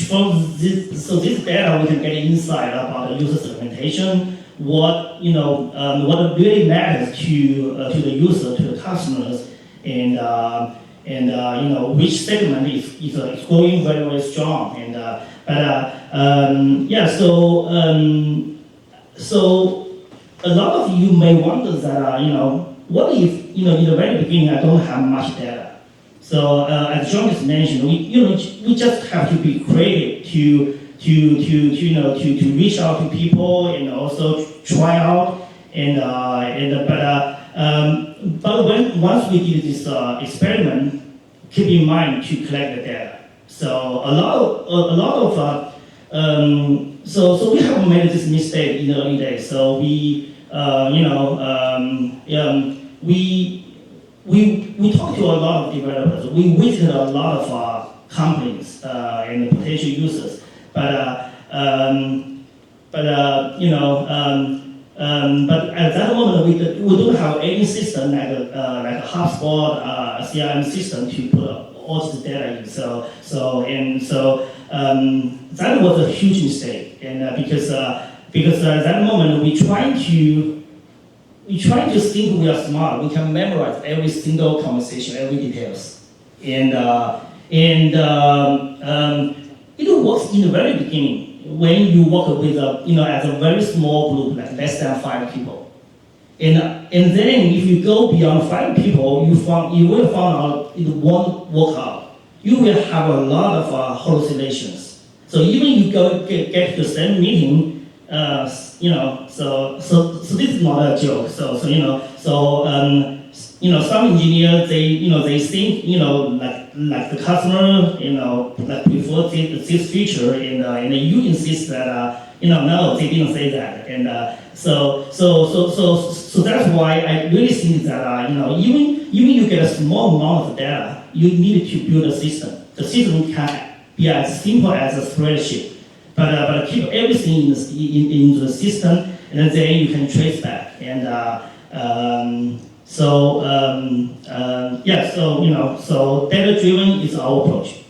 from this. So this data we can get insight about the user segmentation, what really matters to the user, to the customers, and which segment is growing very, very strong. So a lot of you may wonder that what if in the very beginning I don't have much data. So as John just mentioned, we just have to be creative to reach out to people and also try out but once we did this experiment, keep in mind to collect the data. So so we have made this mistake in the early days. So we talked to a lot of developers. We visited a lot of companies and potential users. But at that moment we don't have any system like a HubSpot, CRM system to put all this data in. So that was a huge mistake, and because at that moment we trying to think we are smart. We can memorize every single conversation, every details, and it works in the very beginning when you work with as a very small group, like less than 5 people, and then if you go beyond 5 people, you will find out it won't work out. You will have a lot of hallucinations. So even you get to the same meeting, so this is not a joke. some engineers, they think, like the customer, like prefer this feature, and you insist that, no, they didn't say that, and so that's why I really think that, even you get a small amount of data, you need to build a system. The system can be as simple as a spreadsheet, but keep everything in the system, and then you can trace back, and so data-driven is our approach.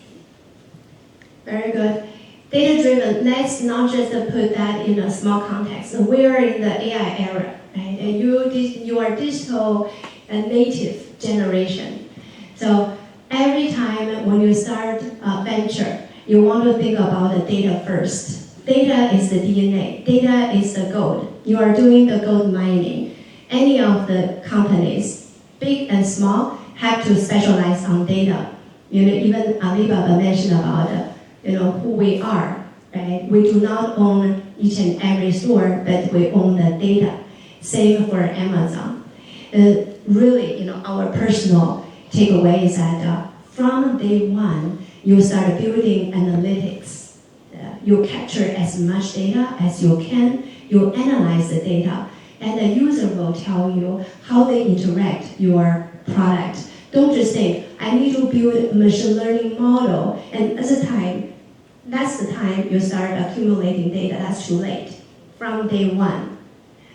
Very good. Data-driven, let's not just put that in a small context. We are in the AI era, right? And you are digital and native generation. So every time when you start a venture, you want to think about the data first. Data is the DNA. Data is the gold. You are doing the gold mining. Any of the companies, big and small, have to specialize on data. Even Alibaba mentioned about who we are, right? We do not own each and every store, but we own the data. Same for Amazon. Really, our personal takeaway is that from day one, you start building analytics. You capture as much data as you can. You analyze the data, and the user will tell you how they interact your product. Don't just think, I need to build a machine learning model, and that's the time you start accumulating data. That's too late, from day one.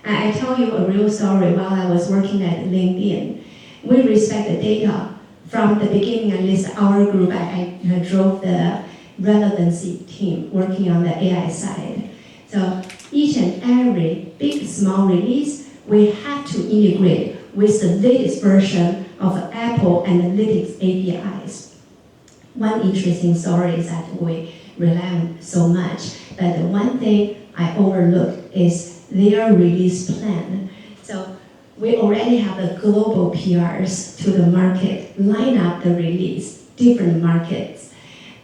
I tell you a real story. While I was working at LinkedIn, we respect the data from the beginning. At least our group, I drove the relevancy team working on the AI side. So each and every big, small release, we have to integrate with the latest version of Apple Analytics APIs. One interesting story is that we rely on so much, but the one thing I overlooked is their release plan. So we already have the global PRs to the market, line up the release, different markets.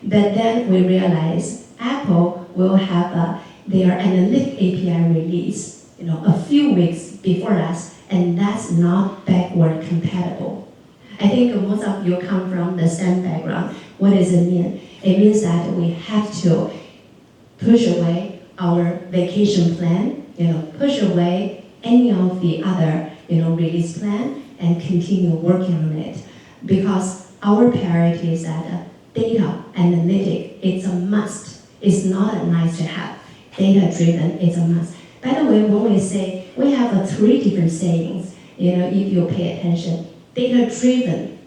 But then we realize Apple will have their analytic API release, a few weeks before us, and that's not backward compatible. I think most of you come from the STEM background. What does it mean? It means that we have to push away our vacation plan, push away any of the other, release plan, and continue working on it. Because our priority is that data analytic, it's a must. It's not a nice to have. Data-driven, it's a must. By the way, when we say, we have 3 different sayings, if you pay attention. Data-driven,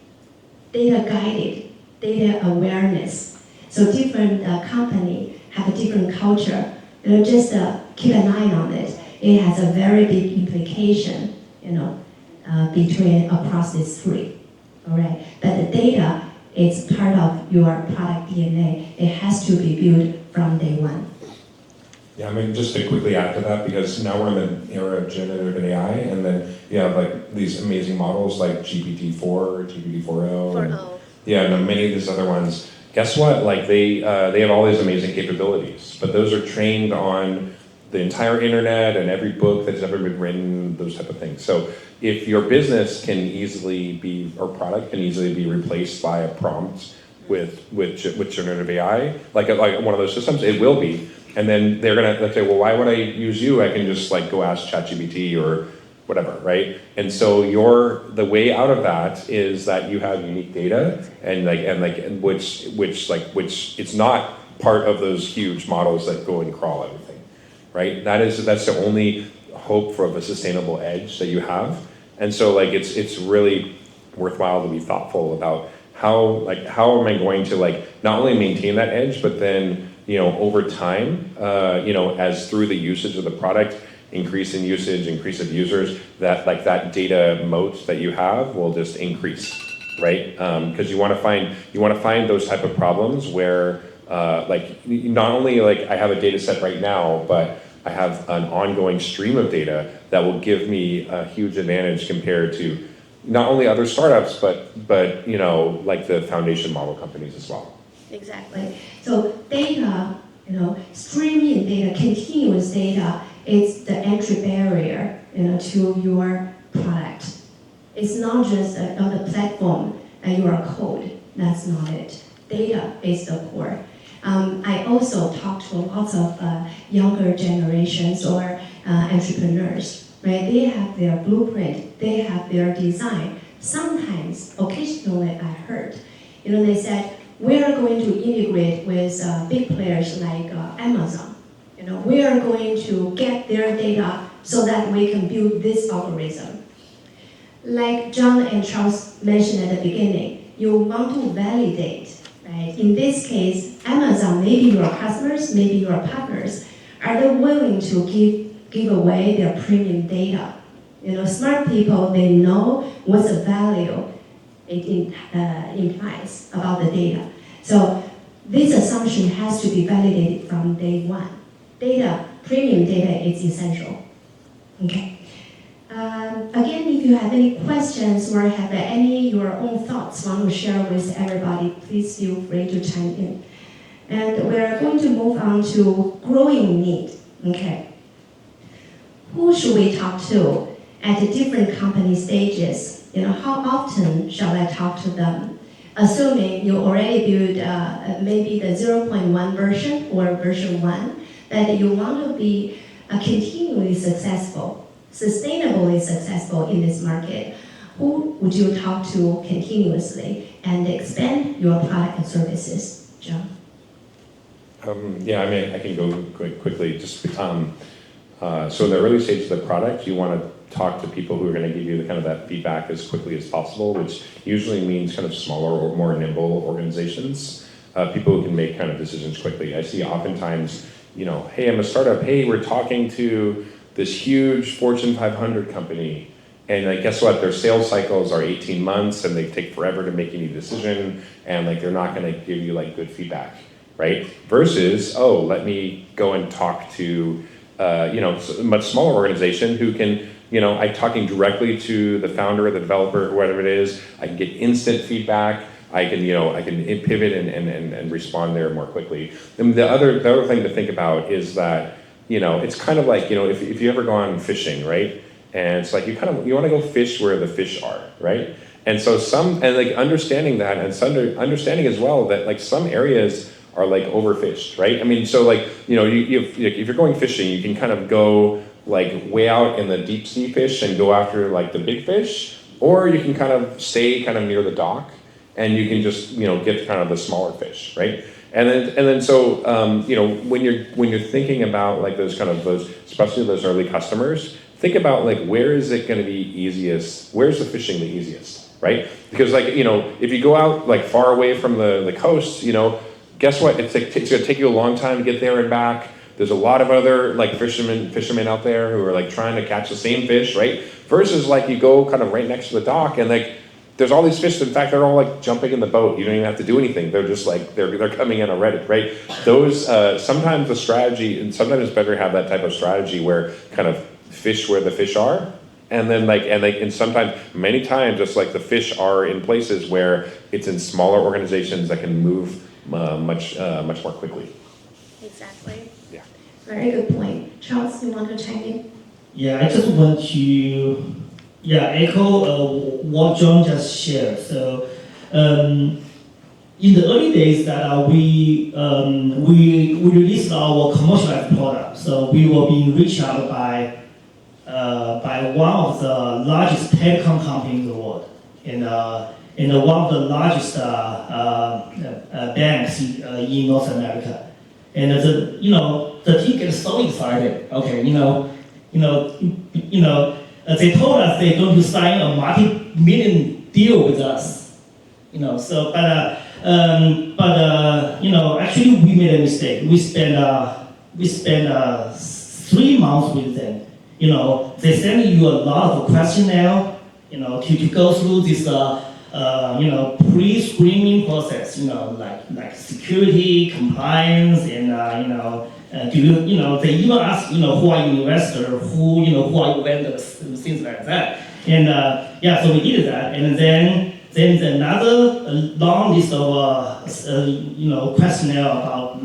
data-guided, data awareness. So different company have a different culture. Just keep an eye on it. It has a very big implication, between across these 3. All right. But the data is part of your product DNA. It has to be built from day one. Yeah, I mean, just to quickly add to that, because now we're in the era of generative AI, and then you have like these amazing models like GPT-4, GPT-4o, and many of these other ones. Guess what? Like they have all these amazing capabilities, but those are trained on the entire internet and every book that's ever been written, those type of things. So if your business can easily be, or product can easily be replaced by a prompt with generative AI, like one of those systems, it will be. And then they're gonna say, well, why would I use you? I can just like go ask ChatGPT or whatever, right? And so the way out of that is that you have unique data and which it's not part of those huge models that go and crawl everything, right? That's the only hope for the sustainable edge that you have. And so it's really worthwhile to be thoughtful about how am I going to not only maintain that edge, but then over time, as through the usage of the product, increase in usage, increase of users, that data moat that you have will just increase, right? Because you want to find those type of problems where not only I have a data set right now, but I have an ongoing stream of data that will give me a huge advantage compared to not only other startups, but the foundation model companies as well. Exactly. So data, streaming data, continuous data, is the entry barrier, to your product. It's not just on the platform and your code. That's not it. Data is the core. I also talk to lots of younger generations or entrepreneurs, right? They have their blueprint, they have their design. Sometimes, occasionally I heard, they said, we are going to integrate with big players like Amazon. We are going to get their data so that we can build this algorithm. Like John and Charles mentioned at the beginning, you want to validate, right? In this case, Amazon, maybe your customers, maybe your partners, are they willing to give away their premium data? Smart people, they know what's the value it implies about the data. So this assumption has to be validated from day one. Data, premium data is essential. Okay. Again, if you have any questions or have any your own thoughts want to share with everybody, please feel free to chime in. And we're going to move on to growing need. Okay. Who should we talk to at the different company stages? How often shall I talk to them? Assuming you already built maybe the 0.1 version or version 1, that you want to be continually successful, sustainably successful in this market. Who would you talk to continuously and expand your product and services? John? Yeah, I can go quickly. Just so in the early stages of the product, you want to talk to people who are going to give you the kind of that feedback as quickly as possible, which usually means kind of smaller or more nimble organizations, people who can make kind of decisions quickly. I see oftentimes, hey, I'm a startup. Hey, we're talking to this huge Fortune 500 company, and guess what? Their sales cycles are 18 months, and they take forever to make any decision, and they're not going to give you good feedback, right? Versus, let me go and talk to a much smaller organization who can, I'm talking directly to the founder or the developer or whatever it is. I can get instant feedback. I can pivot and respond there more quickly. And the other thing to think about is that, it's kind of like, if you ever gone fishing, right? And it's like you want to go fish where the fish are, right? And so understanding that and understanding as well that some areas are overfished, right? I mean, so if you're going fishing, you can kind of go way out in the deep sea fish and go after the big fish, or you can kind of stay kind of near the dock and you can just get kind of the smaller fish, right? And then so when you're thinking about those especially those early customers, think about where is it going to be easiest? Where's the fishing the easiest, right? Because if you go out far away from the coast, guess what? It's going to take you a long time to get there and back. There's a lot of other fishermen out there who are trying to catch the same fish, right? Versus you go kind of right next to the dock and there's all these fish. In fact, they're all jumping in the boat. You don't even have to do anything. They're just they're coming in already, right? Those sometimes the strategy, and sometimes it's better to have that type of strategy where kind of fish where the fish are, and then and sometimes many times it's the fish are in places where it's in smaller organizations that can move much more quickly. Exactly. Yeah. Very good point. Charles, you want to chime in? Yeah, I just want to echo what John just shared. So in the early days that we released our commercialized product, so we were being reached out by one of the largest telecom companies in the world, and one of the largest banks in North America. And the team gets so excited. Okay, they told us they're going to sign a multi-million deal with us. So actually we made a mistake. We spent 3 months with them. They send you a lot of questionnaire, to go through this pre-screening process, like security, compliance, and they even ask, who are you investor, who are you vendors, things like that. And so we did that, and then another long list of questionnaire about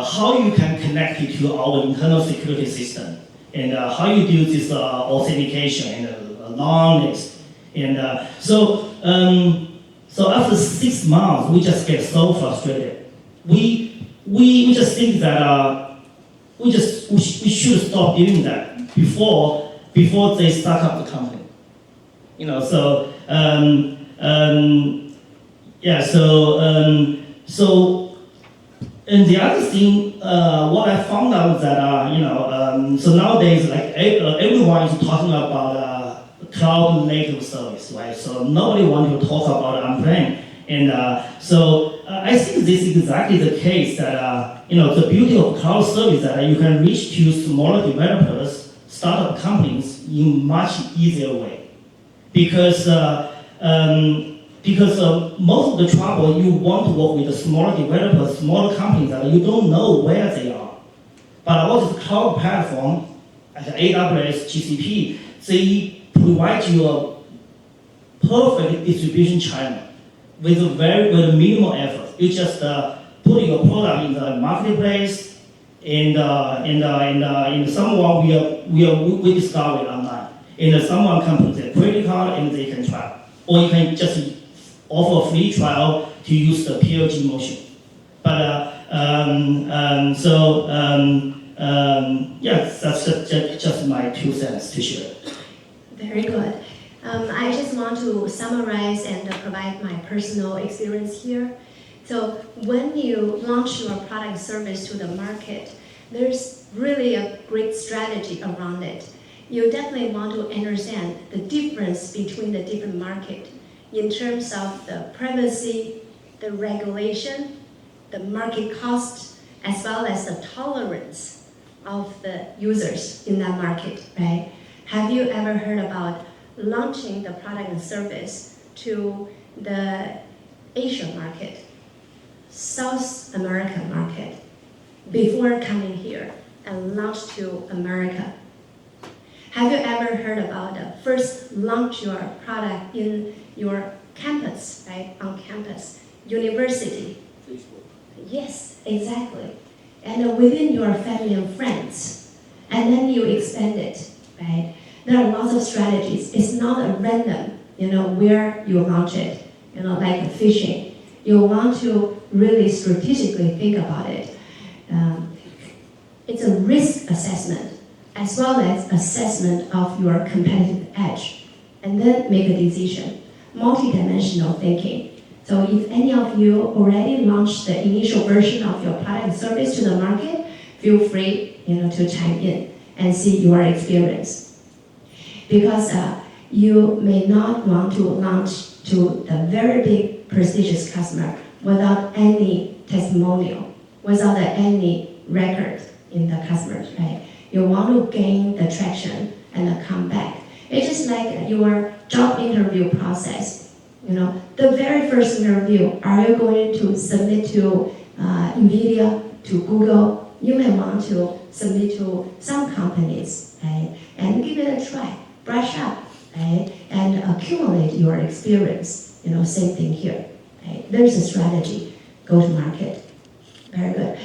how you can connect it to our internal security system. and how you do this authentication and a long list. And so after 6 months, we just get so frustrated. We just think that we should stop doing that before they start up the company. You know, so and the other thing, what I found out that so nowadays like everyone is talking about cloud native service, right? So nobody wants to talk about on-prem, and so I think this is exactly the case that the beauty of cloud service that you can reach to smaller developers, startup companies in much easier way, because most of the trouble you want to work with the smaller developers, smaller companies that you don't know where they are. But all this cloud platform, like AWS, GCP, they provide you a perfect distribution channel with minimal effort. You just put your product in the marketplace, and someone we discover it online, and someone can put their credit card and they can try, or you can just offer a free trial to use the PLG motion. But that's just my 2 cents to share. Very good. I just want to summarize and provide my personal experience here. So when you launch your product service to the market, there's really a great strategy around it. You definitely want to understand the difference between the different markets in terms of the privacy, the regulation, the market cost, as well as the tolerance of the users in that market, right? Have you ever heard about launching the product and service to the Asian market, South American market, before coming here and launch to America? Have you ever heard about first launch your product in your campus, right, on campus, university? Facebook. Yes, exactly. And within your family and friends, and then you expand it, right? There are lots of strategies. It's not a random, where you launch it, like fishing. You want to really strategically think about it. It's a risk assessment as well as assessment of your competitive edge, and then make a decision. Multidimensional thinking. So if any of you already launched the initial version of your product and service to the market, feel free, to chime in and see your experience. Because you may not want to launch to the very big prestigious customer without any testimonial, without any record in the customers, right? You want to gain the traction and come back. It's just like your job interview process. The very first interview, are you going to submit to NVIDIA, to Google? You may want to submit to some companies, right? And give it a try, brush up, right? And accumulate your experience. Same thing here, right? There's a strategy, go to market. Very good.